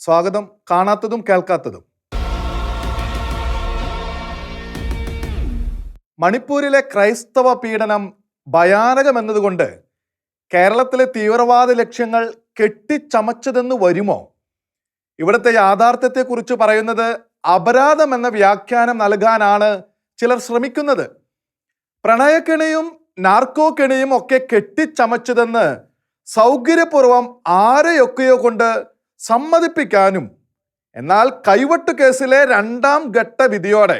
സ്വാഗതം. കാണാത്തതും കേൾക്കാത്തതും. മണിപ്പൂരിലെ ക്രൈസ്തവ പീഡനം ഭയാനകമെന്നതുകൊണ്ട് കേരളത്തിലെ തീവ്രവാദ ലക്ഷ്യങ്ങൾ കെട്ടിച്ചമച്ചതെന്ന് വരുമോ? ഇവിടുത്തെ യാഥാർത്ഥ്യത്തെക്കുറിച്ച് പറയുന്നത് അപരാധം എന്ന വ്യാഖ്യാനം നൽകാനാണ് ചിലർ ശ്രമിക്കുന്നത്. പ്രണയക്കെണിയും നാർക്കോ കെണിയും ഒക്കെ കെട്ടിച്ചമച്ചതെന്ന് സൗകര്യപൂർവം ആരെയൊക്കെയോ കൊണ്ട് സമ്മതിപ്പിക്കാനും, എന്നാൽ കൈവട്ട് കേസിലെ 2ാം ഘട്ട വിധിയോടെ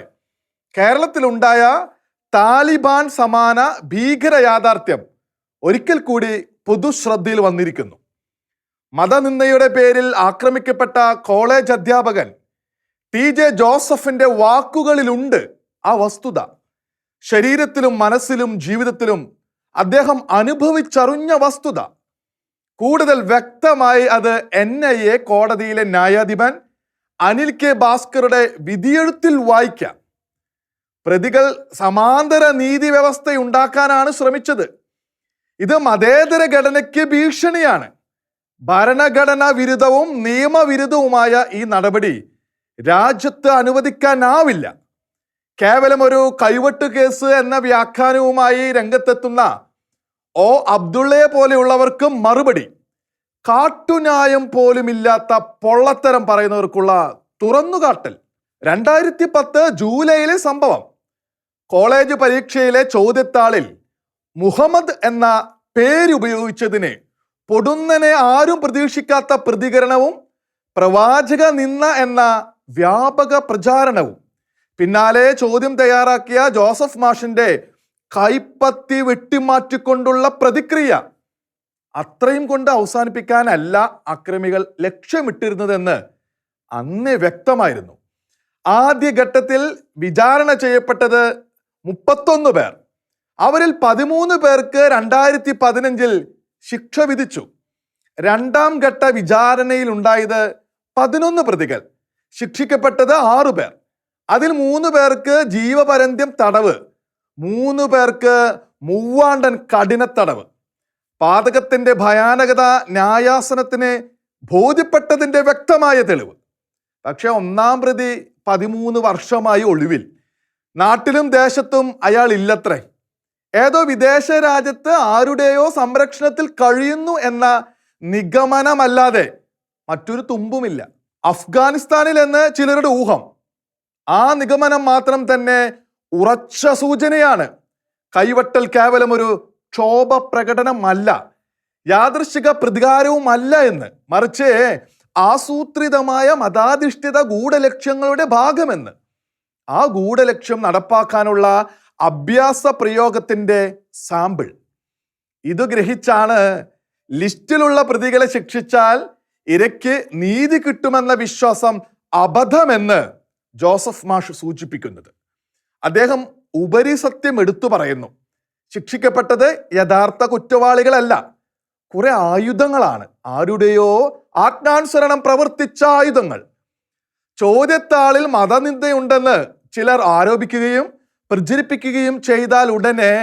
കേരളത്തിലുണ്ടായ താലിബാൻ സമാന ഭീകര യാഥാർത്ഥ്യം ഒരിക്കൽ കൂടി പൊതുശ്രദ്ധയിൽ വന്നിരിക്കുന്നു. മതനിന്ദയുടെ പേരിൽ ആക്രമിക്കപ്പെട്ട കോളേജ് അധ്യാപകൻ TJ ജോസഫിന്റെ വാക്കുകളിലുണ്ട് ആ വസ്തുത. ശരീരത്തിലും മനസ്സിലും ജീവിതത്തിലും അദ്ദേഹം അനുഭവിച്ചറിഞ്ഞ വസ്തുത. കൂടുതൽ വ്യക്തമായി അത് NIA കോടതിയിലെ ന്യായാധിപൻ അനിൽ K ഭാസ്കറുടെ വിധിയെഴുത്തിൽ വായിക്കാം. പ്രതികൾ സമാന്തര നീതി വ്യവസ്ഥയുണ്ടാക്കാനാണ് ശ്രമിച്ചത്. ഇത് മതേതര ഘടനയ്ക്ക് ഭീഷണിയാണ്. ഭരണഘടനാ വിരുദ്ധവും നിയമവിരുദ്ധവുമായ ഈ നടപടി രാജ്യത്ത് അനുവദിക്കാനാവില്ല. കേവലം ഒരു കൈവട്ട് കേസ് എന്ന വ്യാഖ്യാനവുമായി രംഗത്തെത്തുന്ന അബ്ദുള്ളയെ പോലെയുള്ളവർക്ക് മറുപടി കാട്ടുന്യായം പോലുമില്ലാത്ത പൊള്ളത്തരം പറയുന്നവർക്കുള്ള തുറന്നുകാട്ടൽ. 2010 ജൂലൈയിലെ സംഭവം. കോളേജ് പരീക്ഷയിലെ ചോദ്യത്താളിൽ മുഹമ്മദ് എന്ന പേരുപയോഗിച്ചതിന് പൊടുന്നനെ ആരും പ്രതീക്ഷിക്കാത്ത പ്രതികരണവും പ്രവാചക നിന്ന എന്ന വ്യാപക പ്രചാരണവും, പിന്നാലെ ചോദ്യം തയ്യാറാക്കിയ ജോസഫ് മാഷിന്റെ കൈപ്പത്തി വെട്ടിമാറ്റിക്കൊണ്ടുള്ള പ്രതിക്രിയ. അത്രയും കൊണ്ട് അവസാനിപ്പിക്കാനല്ല അക്രമികൾ ലക്ഷ്യമിട്ടിരുന്നതെന്ന് അന്നേ വ്യക്തമായിരുന്നു. ആദ്യഘട്ടത്തിൽ വിചാരണ ചെയ്യപ്പെട്ടത് 31 പേർ. അവരിൽ 13 പേർക്ക് 2015 ശിക്ഷ വിധിച്ചു. 2ാം ഘട്ട വിചാരണയിൽ ഉണ്ടായത് 11 പ്രതികൾ. ശിക്ഷിക്കപ്പെട്ടത് 6 പേർ. അതിൽ 3 പേർക്ക് ജീവപര്യന്തം തടവ്, 3 പേർക്ക് മൂവാണ്ടൻ കഠിന തടവ്. പാതകത്തിന്റെ ഭയാനകത ന്യായാസനത്തിന് ബോധ്യപ്പെട്ടതിന്റെ വ്യക്തമായ തെളിവ്. പക്ഷെ 1ാം പ്രതി 13 വർഷമായി ഒളിവിൽ. നാട്ടിലും ദേശത്തും അയാൾ ഇല്ലത്രേ. ഏതോ വിദേശ രാജ്യത്ത് ആരുടെയോ സംരക്ഷണത്തിൽ കഴിയുന്നു എന്ന നിഗമനമല്ലാതെ മറ്റൊരു തുമ്പുമില്ല. അഫ്ഗാനിസ്ഥാനിൽ എന്ന് ചിലരുടെ ഊഹം. ആ നിഗമനം മാത്രം തന്നെ ഉറച്ച സൂചനയാണ്. കൈവട്ടൽ കേവലം ഒരു ക്ഷോഭ പ്രകടനമല്ല, യാദൃശ്ചിക പ്രതികാരവുമല്ല എന്ന്, മറിച്ച് ആസൂത്രിതമായ മതാധിഷ്ഠിത ഗൂഢലക്ഷ്യങ്ങളുടെ ഭാഗമെന്ന്. ആ ഗൂഢലക്ഷ്യം നടപ്പാക്കാനുള്ള അഭ്യാസ പ്രയോഗത്തിന്റെ സാമ്പിൾ. ഇത് ഗ്രഹിച്ചാണ് ലിസ്റ്റിലുള്ള പ്രതികളെ ശിക്ഷിച്ചാൽ ഇരയ്ക്ക് നീതി കിട്ടുമെന്ന വിശ്വാസം അബദ്ധമെന്ന് ജോസഫ് മാഷ് സൂചിപ്പിക്കുന്നത്. അദ്ദേഹം ഉപരിസത്യം എടുത്തു പറയുന്നു. ശിക്ഷിക്കപ്പെട്ടത് യഥാർത്ഥ കുറ്റവാളികളല്ല, കുറെ ആയുധങ്ങളാണ്. ആരുടെയോ ആജ്ഞാനുസരണം പ്രവർത്തിച്ച ആയുധങ്ങൾ. ചോദ്യത്താളിൽ മതനിന്ദയുണ്ടെന്ന് ചിലർ ആരോപിക്കുകയും പ്രചരിപ്പിക്കുകയും ചെയ്താൽ ഉടനെ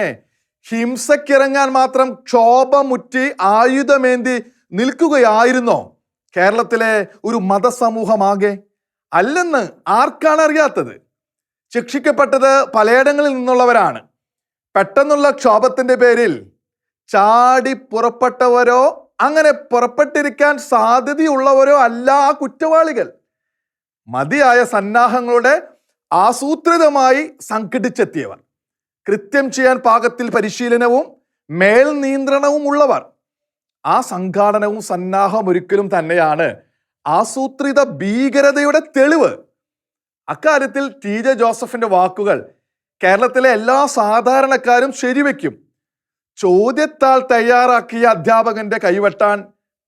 ഹിംസക്കിറങ്ങാൻ മാത്രം ക്ഷോഭമുറ്റി ആയുധമേന്തി നിൽക്കുകയായിരുന്നോ കേരളത്തിലെ ഒരു മതസമൂഹമാകെ? അല്ലെന്ന് ആർക്കാണ് അറിയാത്തത്? ശിക്ഷിക്കപ്പെട്ടത് പലയിടങ്ങളിൽ നിന്നുള്ളവരാണ്. പെട്ടെന്നുള്ള ക്ഷോഭത്തിന്റെ പേരിൽ ചാടി പുറപ്പെട്ടവരോ അങ്ങനെ പുറപ്പെട്ടിരിക്കാൻ സാധ്യതയുള്ളവരോ അല്ല ആ കുറ്റവാളികൾ. മതിയായ സന്നാഹങ്ങളുടെ ആസൂത്രിതമായി സംഘടിച്ചെത്തിയവർ, കൃത്യം ചെയ്യാൻ പാകത്തിൽ പരിശീലനവും മേൽ നിയന്ത്രണവും ഉള്ളവർ. ആ സംഘാടനവും സന്നാഹം ഒരിക്കലും തന്നെയാണ് ആസൂത്രിത ഭീകരതയുടെ തെളിവ്. അക്കാര്യത്തിൽ TJ ജോസഫിന്റെ വാക്കുകൾ കേരളത്തിലെ എല്ലാ സാധാരണക്കാരും ശരിവെക്കും. ചോദ്യത്താൾ തയ്യാറാക്കിയ അധ്യാപകന്റെ കൈവെട്ടാൻ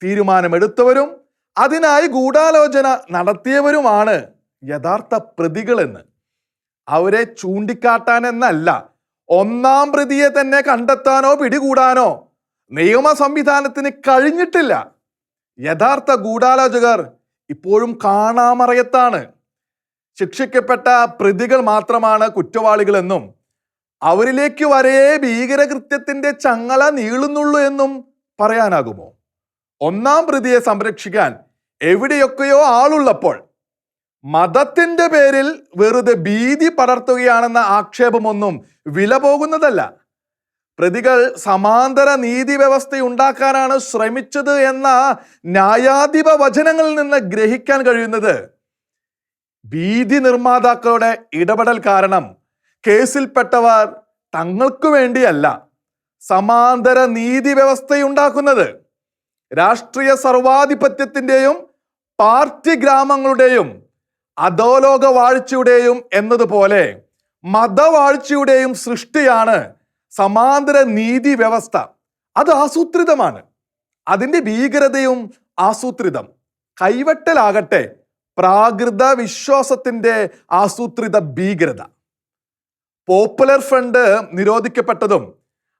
തീരുമാനമെടുത്തവരും അതിനായി ഗൂഢാലോചന നടത്തിയവരുമാണ് യഥാർത്ഥ പ്രതികളെന്ന്. അവരെ ചൂണ്ടിക്കാട്ടാനെന്നല്ല, 1ാം പ്രതിയെ തന്നെ കണ്ടെത്താനോ പിടികൂടാനോ നിയമ സംവിധാനത്തിന് കഴിഞ്ഞിട്ടില്ല. യഥാർത്ഥ ഗൂഢാലോചകർ ഇപ്പോഴും കാണാമറയത്താണ്. ശിക്ഷിക്കപ്പെട്ട പ്രതികൾ മാത്രമാണ് കുറ്റവാളികളെന്നും അവരിലേക്ക് വരെ ഭീകരകൃത്യത്തിന്റെ ചങ്ങല നീളുന്നുള്ളൂ എന്നും പറയാനാകുമോ? 1ാം പ്രതിയെ സംരക്ഷിക്കാൻ എവിടെയൊക്കെയോ ആളുള്ളപ്പോൾ മതത്തിന്റെ പേരിൽ വെറുതെ ഭീതി പടർത്തുകയാണെന്ന ആക്ഷേപമൊന്നും വില പോകുന്നതല്ല. പ്രതികൾ സമാന്തര നീതി വ്യവസ്ഥ ഉണ്ടാക്കാനാണ് ശ്രമിച്ചത് എന്ന ന്യായാധിപ വചനങ്ങളിൽ നിന്ന് ഗ്രഹിക്കാൻ കഴിയുന്നത് ഭീതി നിർമ്മാതാക്കളുടെ ഇടപെടൽ കാരണം കേസിൽപ്പെട്ടവർ തങ്ങൾക്ക് വേണ്ടിയല്ല സമാന്തര നീതി വ്യവസ്ഥയുണ്ടാക്കുന്നത്. രാഷ്ട്രീയ സർവാധിപത്യത്തിന്റെയും പാർട്ടി ഗ്രാമങ്ങളുടെയും അധോലോക വാഴ്ചയുടെയും എന്നതുപോലെ മതവാഴ്ചയുടെയും സൃഷ്ടിയാണ് സമാന്തര നീതി വ്യവസ്ഥ. അത് ആസൂത്രിതമാണ്. അതിൻ്റെ ഭീകരതയും ആസൂത്രിതം. കൈവെട്ടലാകട്ടെ പ്രാകൃത വിശ്വാസത്തിന്റെ ആസൂത്രിത ഭീകരത. പോപ്പുലർ ഫ്രണ്ട് നിരോധിക്കപ്പെട്ടതും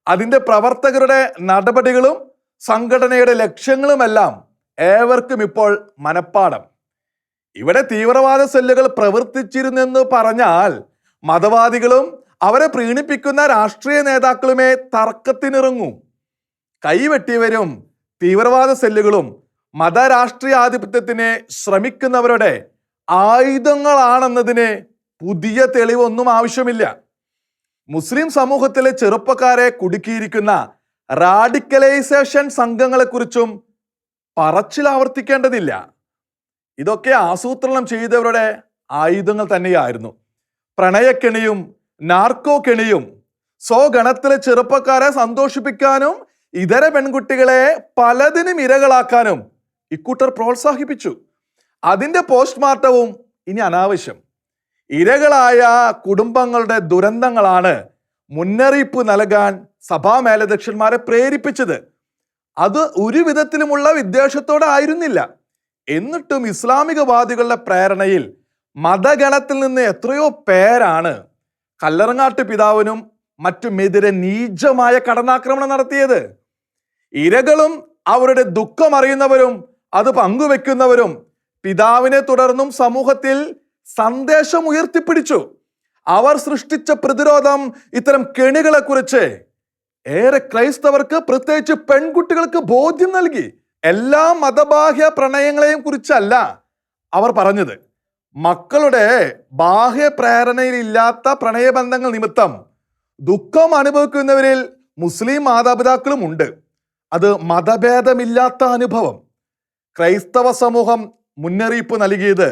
അതിൻ്റെ പ്രവർത്തകരുടെ നടപടികളും സംഘടനയുടെ ലക്ഷ്യങ്ങളുമെല്ലാം ഏവർക്കും ഇപ്പോൾ മനപ്പാഠം. ഇവിടെ തീവ്രവാദ സെല്ലുകൾ പ്രവർത്തിച്ചിരുന്നെന്ന് പറഞ്ഞാൽ മതവാദികളും അവരെ പ്രീണിപ്പിക്കുന്ന രാഷ്ട്രീയ നേതാക്കളുമേ തർക്കത്തിനിറങ്ങും. കൈവെട്ടിയവരും തീവ്രവാദ സെല്ലുകളും മതരാഷ്ട്രീയ ആധിപത്യത്തിന് ശ്രമിക്കുന്നവരുടെ ആയുധങ്ങളാണെന്നതിന് പുതിയ തെളിവൊന്നും ആവശ്യമില്ല. മുസ്ലിം സമൂഹത്തിലെ ചെറുപ്പക്കാരെ കുടുക്കിയിരിക്കുന്ന റാഡിക്കലൈസേഷൻ സംഘങ്ങളെക്കുറിച്ചും പറച്ചിലാവർത്തിക്കേണ്ടതില്ല. ഇതൊക്കെ ആസൂത്രണം ചെയ്തവരുടെ ആയുധങ്ങൾ തന്നെയായിരുന്നു. പ്രണയക്കെണിയും നാർക്കോ കെണിയും സ്വഗണത്തിലെ ചെറുപ്പക്കാരെ സന്തോഷിപ്പിക്കാനും ഇതര പെൺകുട്ടികളെ പലതിനും ഇരകളാക്കാനും ഇക്കൂട്ടർ പ്രോത്സാഹിപ്പിച്ചു. അതിൻ്റെ പോസ്റ്റ്മോർട്ടവും ഇനി അനാവശ്യം. ഇരകളായ കുടുംബങ്ങളുടെ ദുരന്തങ്ങളാണ് മുന്നറിയിപ്പ് നൽകാൻ സഭാ മേലധ്യക്ഷന്മാരെ പ്രേരിപ്പിച്ചത്. അത് ഒരു വിധത്തിലുമുള്ള വിദ്വേഷത്തോടെ ആയിരുന്നില്ല. എന്നിട്ടും ഇസ്ലാമികവാദികളുടെ പ്രേരണയിൽ മതഗണത്തിൽ നിന്ന് എത്രയോ പേരാണ് കല്ലറങ്ങാട്ട് പിതാവിനും മറ്റുമെതിരെ നീചമായ കടന്നാക്രമണം നടത്തിയത്. ഇരകളും അവരുടെ ദുഃഖം അറിയുന്നവരും അത് പങ്കുവെക്കുന്നവരും പിതാവിനെ തുടർന്നും സമൂഹത്തിൽ സന്ദേശം ഉയർത്തിപ്പിടിച്ചു. അവർ സൃഷ്ടിച്ച പ്രതിരോധം ഇത്തരം കെണികളെ കുറിച്ച് ഏറെ ക്രൈസ്തവർക്ക്, പ്രത്യേകിച്ച് പെൺകുട്ടികൾക്ക് ബോധ്യം നൽകി. എല്ലാ മതബാഹ്യ പ്രണയങ്ങളെയും കുറിച്ചല്ല അവർ പറഞ്ഞത്. മക്കളുടെ ബാഹ്യ പ്രേരണയിലില്ലാത്ത പ്രണയബന്ധങ്ങൾ നിമിത്തം ദുഃഖം അനുഭവിക്കുന്നവരിൽ മുസ്ലിം മാതാപിതാക്കളും ഉണ്ട്. അത് മതഭേദമില്ലാത്ത അനുഭവം. ക്രൈസ്തവ സമൂഹം മുന്നറിയിപ്പ് നൽകിയത്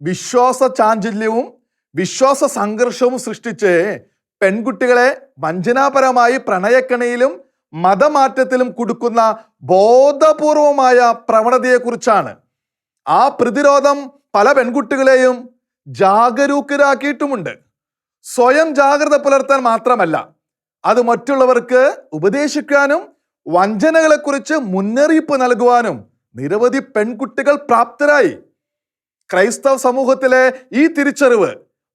വിശ്വാസ ചാഞ്ചല്യവും വിശ്വാസ സംഘർഷവും സൃഷ്ടിച്ച് പെൺകുട്ടികളെ വഞ്ചനാപരമായി പ്രണയക്കണിയിലും മതമാറ്റത്തിലും കുടുക്കുന്ന ബോധപൂർവമായ പ്രവണതയെക്കുറിച്ചാണ്. ആ പ്രതിരോധം പല പെൺകുട്ടികളെയും ജാഗരൂകരാക്കിയിട്ടുമുണ്ട്. സ്വയം ജാഗ്രത പുലർത്താൻ മാത്രമല്ല, അത് മറ്റുള്ളവർക്ക് ഉപദേശിക്കാനും വഞ്ചനകളെക്കുറിച്ച് മുന്നറിയിപ്പ് നൽകുവാനും നിരവധി പെൺകുട്ടികൾ പ്രാപ്തരായി. ക്രൈസ്തവ സമൂഹത്തിലെ ഈ തിരിച്ചറിവ്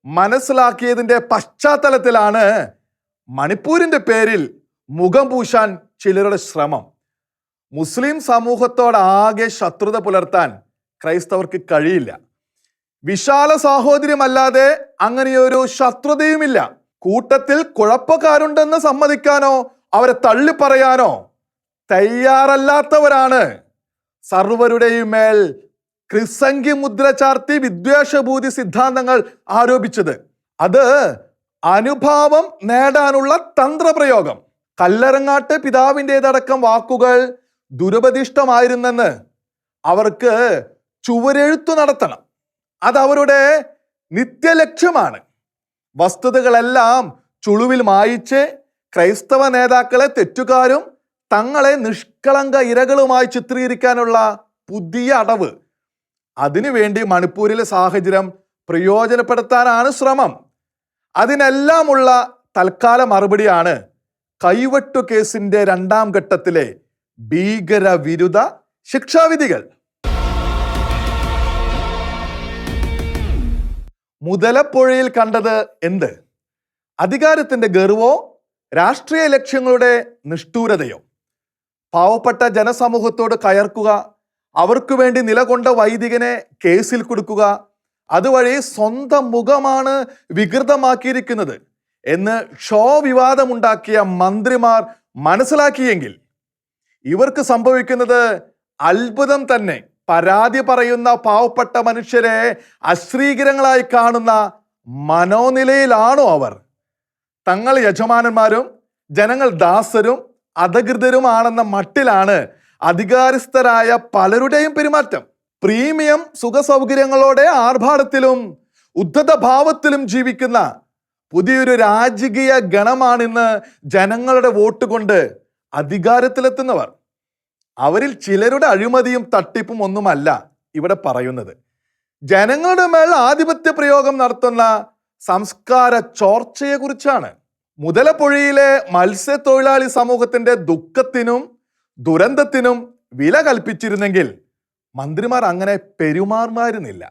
മനസ്സിലാക്കിയതിൻ്റെ പശ്ചാത്തലത്തിലാണ് മണിപ്പൂരിന്റെ പേരിൽ മുഖം പൂശാൻ ചിലരുടെ ശ്രമം. മുസ്ലിം സമൂഹത്തോടാകെ ശത്രുത പുലർത്താൻ ക്രൈസ്തവർക്ക് കഴിയില്ല. വിശാല സാഹോദര്യമല്ലാതെ അങ്ങനെയൊരു ശത്രുതയുമില്ല. കൂട്ടത്തിൽ കുഴപ്പക്കാരുണ്ടെന്ന് സമ്മതിക്കാനോ അവരെ തള്ളിപ്പറയാനോ തയ്യാറല്ലാത്തവരാണ് സർവരുടെയും മേൽ ക്രിസംഖ്യ മുദ്ര ചാർത്തി വിദ്വേഷഭൂതി സിദ്ധാന്തങ്ങൾ ആരോപിച്ചത്. അത് അനുഭാവം നേടാനുള്ള തന്ത്രപ്രയോഗം. കല്ലറങ്ങാട്ട് പിതാവിൻ്റെതടക്കം വാക്കുകൾ ദുരുപദിഷ്ടമായിരുന്നെന്ന് അവർക്ക് ചുവരെഴുത്തു നടത്തണം. അതവരുടെ നിത്യലക്ഷ്യമാണ്. വസ്തുതകളെല്ലാം ചുളുവിൽ മായിച്ച് ക്രൈസ്തവ നേതാക്കളെ തെറ്റുകാരും തങ്ങളെ നിഷ്കളങ്ക ഇരകളുമായി ചിത്രീകരിക്കാനുള്ള പുതിയ അടവ്. അതിനുവേണ്ടി മണിപ്പൂരിലെ സാഹചര്യം പ്രയോജനപ്പെടുത്താനാണ് ശ്രമം. അതിനെല്ലാമുള്ള തൽക്കാല മറുപടിയാണ് കൈവെട്ടു കേസിന്റെ 2ാം ഘട്ടത്തിലെ ഭീകരവിരുദ്ധ ശിക്ഷാവിധികൾ. മുതലപ്പുഴയിൽ കണ്ടത് എന്ത്? അധികാരത്തിന്റെ ഗർവോ രാഷ്ട്രീയ ലക്ഷ്യങ്ങളുടെ നിഷ്ഠൂരതയോ? പാവപ്പെട്ട ജനസമൂഹത്തോട് കയർക്കുക, അവർക്കു വേണ്ടി നിലകൊണ്ട വൈദികനെ കേസിൽ കൊടുക്കുക, അതുവഴി സ്വന്തം മുഖമാണ് വികൃതമാക്കിയിരിക്കുന്നത് എന്ന് വിവാദമുണ്ടാക്കിയ മന്ത്രിമാർ മനസ്സിലാക്കിയെങ്കിൽ ഇവർക്ക് സംഭവിക്കുന്നത് അത്ഭുതം തന്നെ. പരാതി പറയുന്ന പാവപ്പെട്ട മനുഷ്യരെ അശ്രീകരങ്ങളായി കാണുന്ന മനോനിലയിലാണോ അവർ? തങ്ങൾ യജമാനന്മാരും ജനങ്ങൾ ദാസരും അധകൃതരുമാണെന്ന മട്ടിലാണ് അധികാരസ്ഥരായ പലരുടെയും പെരുമാറ്റം. പ്രീമിയം സുഖസൗകര്യങ്ങളോടെ ആർഭാടത്തിലും ഉദ്ധത ഭാവത്തിലും ജീവിക്കുന്ന പുതിയൊരു രാജകീയ ഗണമാണിന്ന് ജനങ്ങളുടെ വോട്ട് കൊണ്ട് അധികാരത്തിലെത്തുന്നവർ. അവരിൽ ചിലരുടെ അഴിമതിയും തട്ടിപ്പും ഒന്നുമല്ല ഇവിടെ പറയുന്നത്. ജനങ്ങളുടെ മേൽ ആധിപത്യ പ്രയോഗം നടത്തുന്ന സംസ്കാര ചോർച്ചയെ കുറിച്ചാണ്. മുതലപ്പുഴയിലെ മത്സ്യത്തൊഴിലാളി സമൂഹത്തിന്റെ ദുഃഖത്തിനും ദുരന്തത്തിനും വില കൽപ്പിച്ചിരുന്നെങ്കിൽ മന്ത്രിമാർ അങ്ങനെ പെരുമാറുമായിരുന്നില്ല.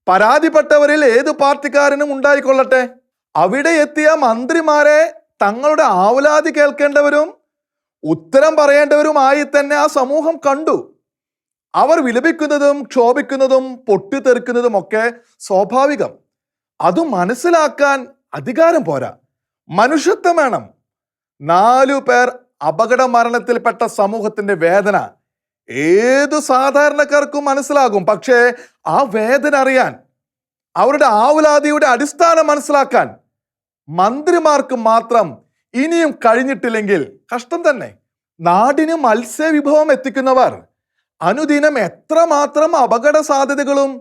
പരാതിപ്പെട്ടവരിൽ ഏത് പാർട്ടിക്കാരനും ഉണ്ടായിക്കൊള്ളട്ടെ, അവിടെ എത്തിയ മന്ത്രിമാരെ തങ്ങളുടെ ആവലാതി കേൾക്കേണ്ടവരും ഉത്തരം പറയേണ്ടവരുമായി തന്നെ ആ സമൂഹം കണ്ടു. അവർ വിലപിക്കുന്നതും ക്ഷോഭിക്കുന്നതും പൊട്ടിത്തെറിക്കുന്നതും ഒക്കെ സ്വാഭാവികം. അത് മനസ്സിലാക്കാൻ അധികാരം പോരാ, മനുഷ്യത്വം വേണം. 4 പേർ അപകട മരണത്തിൽപ്പെട്ട സമൂഹത്തിന്റെ വേദന ഏതു സാധാരണക്കാർക്കും മനസ്സിലാകും. പക്ഷേ ആ വേദന അറിയാൻ, അവരുടെ ആവലാതിയുടെ അടിസ്ഥാനം മനസ്സിലാക്കാൻ മന്ത്രിമാർക്ക് മാത്രം ഇനിയും കഴിഞ്ഞിട്ടില്ലെങ്കിൽ കഷ്ടം തന്നെ. നാടിന് മത്സ്യവിഭവം എത്തിക്കുന്നവർ അനുദിനം എത്രമാത്രം അപകട സാധ്യതകളും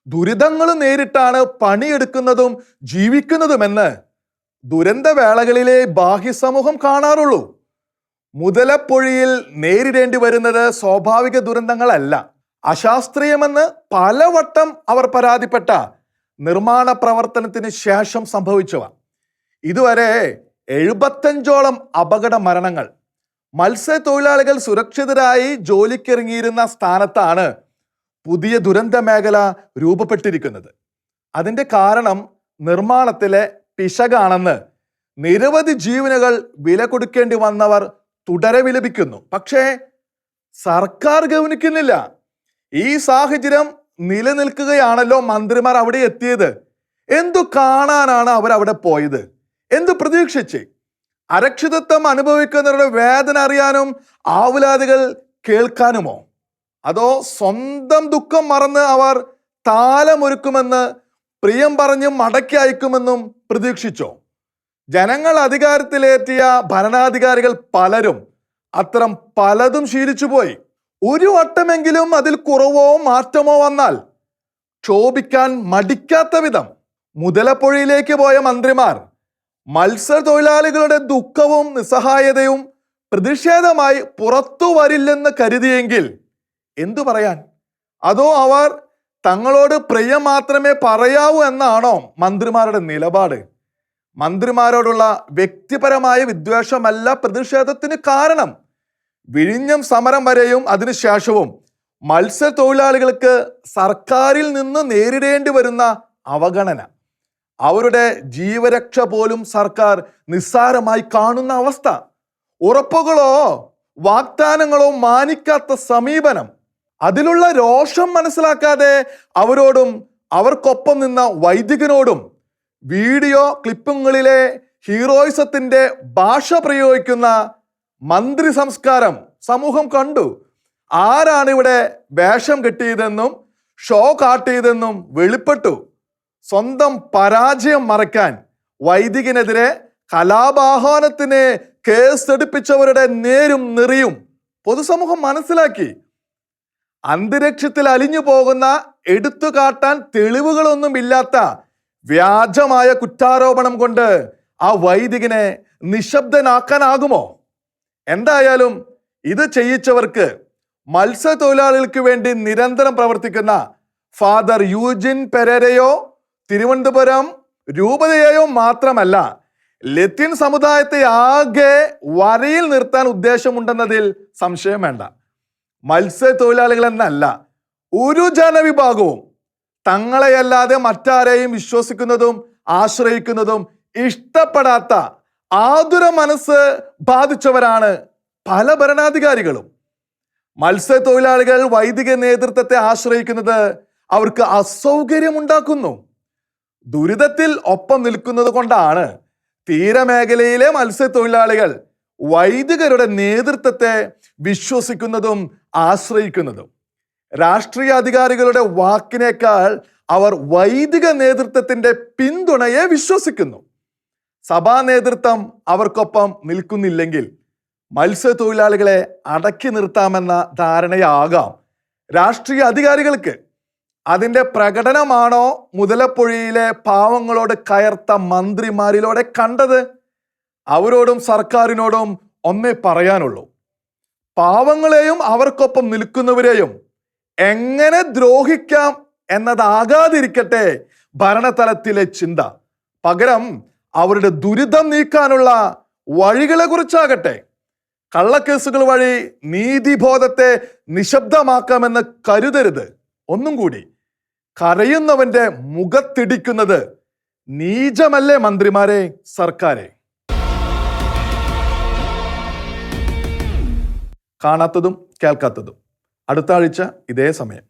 ദുരിതങ്ങളും നേരിട്ടാണ് പണിയെടുക്കുന്നതും ജീവിക്കുന്നതുമെന്ന് ദുരന്തവേളകളിലെ ബാഹ്യ സമൂഹം കാണാറുള്ളൂ. മുതലപ്പൊഴിയിൽ നേരിടേണ്ടി വരുന്നത് സ്വാഭാവിക ദുരന്തങ്ങളല്ല, അശാസ്ത്രീയമെന്ന് പലവട്ടം അവർ പരാതിപ്പെട്ട നിർമ്മാണ പ്രവർത്തനത്തിന് ശേഷം സംഭവിച്ചവ. ഇതുവരെ 75ഓളം അപകട മരണങ്ങൾ. മത്സ്യത്തൊഴിലാളികൾ സുരക്ഷിതരായി ജോലിക്കിറങ്ങിയിരുന്ന സ്ഥാനത്താണ് പുതിയ ദുരന്ത മേഖല രൂപപ്പെട്ടിരിക്കുന്നത്. അതിന്റെ കാരണം നിർമ്മാണത്തിലെ പിശകാണെന്ന് നിരവധി ജീവനുകൾ വില കൊടുക്കേണ്ടി വന്നവർ തുടരെ വിലപിക്കുന്നു. പക്ഷേ സർക്കാർ ഗൗനിക്കുന്നില്ല. ഈ സാഹചര്യം നിലനിൽക്കുകയാണല്ലോ മന്ത്രിമാർ അവിടെ എത്തിയത്. എന്തു കാണാനാണ് അവരവിടെ പോയത്? എന്തു പ്രതീക്ഷിച്ച്? അരക്ഷിതത്വം അനുഭവിക്കുന്നവരുടെ വേദന അറിയാനും ആവലാതികൾ കേൾക്കാനുമോ? അതോ സ്വന്തം ദുഃഖം മറന്ന് അവർ താലമൊരുക്കുമെന്ന് പ്രിയം പറഞ്ഞ് മടക്കി അയക്കുമെന്നും പ്രതീക്ഷിച്ചോ? ജനങ്ങൾ അധികാരത്തിലെത്തിയ ഭരണാധികാരികൾ പലരും അത്തരം പലതും ശീലിച്ചുപോയി. ഒരു വട്ടമെങ്കിലും അതിൽ കുറവോ മാറ്റമോ വന്നാൽ ക്ഷോഭിക്കാൻ മടിക്കാത്ത വിധം മുതലപ്പുഴയിലേക്ക് പോയ മന്ത്രിമാർ മത്സ്യത്തൊഴിലാളികളുടെ ദുഃഖവും നിസ്സഹായതയും പ്രതിഷേധമായി പുറത്തു വരില്ലെന്ന് കരുതിയെങ്കിൽ എന്തു പറയാൻ? അതോ അവർ തങ്ങളോട് പ്രിയം മാത്രമേ പറയാവൂ എന്നാണോ മന്ത്രിമാരുടെ നിലപാട്? മന്ത്രിമാരോടുള്ള വ്യക്തിപരമായ വിദ്വേഷമല്ല പ്രതിഷേധത്തിന് കാരണം. വിഴിഞ്ഞം സമരം വരെയും അതിനുശേഷവും മത്സ്യത്തൊഴിലാളികൾക്ക് സർക്കാരിൽ നിന്ന് നേരിടേണ്ടി വരുന്ന അവഗണന, അവരുടെ ജീവരക്ഷ പോലും സർക്കാർ നിസ്സാരമായി കാണുന്ന അവസ്ഥ, ഉറപ്പുകളോ വാഗ്ദാനങ്ങളോ മാനിക്കാത്ത സമീപനം, അതിലുള്ള രോഷം മനസ്സിലാക്കാതെ അവരോടും അവർക്കൊപ്പം നിന്ന വൈദികനോടും വീഡിയോ ക്ലിപ്പുകളിലെ ഹീറോയിസത്തിന്റെ ഭാഷ പ്രയോഗിക്കുന്ന മന്ത്രി സംസ്കാരം സമൂഹം കണ്ടു. ആരാണ് ഇവിടെ വേഷം കെട്ടിയതെന്നും ഷോ കാട്ടിയതെന്നും വെളിപ്പെട്ടു. സ്വന്തം പരാജയം മറയ്ക്കാൻ വൈദികനെതിരെ കലാപാഹ്വാനത്തിന് കേസെടുപ്പിച്ചവരുടെ നേരും നെറിയും പൊതുസമൂഹം മനസ്സിലാക്കി. അന്തരീക്ഷത്തിൽ അലിഞ്ഞു പോകുന്ന, എടുത്തു കാട്ടാൻ തെളിവുകളൊന്നുമില്ലാത്ത വ്യാജമായ കുറ്റാരോപണം കൊണ്ട് ആ വൈദികനെ നിശബ്ദനാക്കാനാകുമോ? എന്തായാലും ഇത് ചെയ്യിച്ചവർക്ക് മത്സ്യത്തൊഴിലാളികൾക്ക് വേണ്ടി നിരന്തരം പ്രവർത്തിക്കുന്ന ഫാദർ യൂജിൻ പെരേരയോ തിരുവനന്തപുരം രൂപതയെയോ മാത്രമല്ല, ലത്തീൻ സമുദായത്തെ ആകെ വരയിൽ നിർത്താൻ ഉദ്ദേശമുണ്ടെന്നതിൽ സംശയം വേണ്ട. മത്സ്യത്തൊഴിലാളികൾ എന്നല്ല, ഒരു ജനവിഭാഗവും തങ്ങളെയല്ലാതെ മറ്റാരെയും വിശ്വസിക്കുന്നതും ആശ്രയിക്കുന്നതും ഇഷ്ടപ്പെടാത്ത ആതുര മനസ്സ് ബാധിച്ചവരാണ് പല ഭരണാധികാരികളും. മത്സ്യത്തൊഴിലാളികൾ വൈദിക നേതൃത്വത്തെ ആശ്രയിക്കുന്നത് അവർക്ക് അസൗകര്യമുണ്ടാക്കുന്നു. ദുരിതത്തിൽ ഒപ്പം നിൽക്കുന്നത് കൊണ്ടാണ് തീരമേഖലയിലെ മത്സ്യത്തൊഴിലാളികൾ വൈദികരുടെ നേതൃത്വത്തെ വിശ്വസിക്കുന്നതും ആശ്രയിക്കുന്നതും. രാഷ്ട്രീയ അധികാരികളുടെ വാക്കിനേക്കാൾ അവർ വൈദിക നേതൃത്വത്തിന്റെ പിന്തുണയെ വിശ്വസിക്കുന്നു. സഭാ നേതൃത്വം അവർക്കൊപ്പം നിൽക്കുന്നില്ലെങ്കിൽ മത്സ്യത്തൊഴിലാളികളെ അടക്കി നിർത്താമെന്ന ധാരണയാകാം രാഷ്ട്രീയ അധികാരികൾക്ക്. അതിന്റെ പ്രകടനമാണോ മുതലപ്പൊഴിയിലെ പാവങ്ങളോട് കയർത്ത മന്ത്രിമാരിലൂടെ കണ്ടത്? അവരോടും സർക്കാരിനോടും ഒന്നേ പറയാനുള്ളൂ, പാവങ്ങളെയും അവർക്കൊപ്പം നിൽക്കുന്നവരെയും എങ്ങനെ ദ്രോഹിക്കാം എന്നതാകാതിരിക്കട്ടെ ഭരണതലത്തിലെ ചിന്ത. പകരം അവരുടെ ദുരിതം നീക്കാനുള്ള വഴികളെ കുറിച്ചാകട്ടെ. കള്ളക്കേസുകൾ വഴി നീതിബോധത്തെ നിശബ്ദമാക്കാമെന്ന് കരുതരുത്. ഒന്നും കൂടി, കരയുന്നവന്റെ മുഖത്തിടിക്കുന്നത് നീചമല്ലേ മന്ത്രിമാരെ, സർക്കാരെ? കാണാത്തതും കേൾക്കാത്തതും അടുത്ത ആഴ്ച ഇതേ സമയം.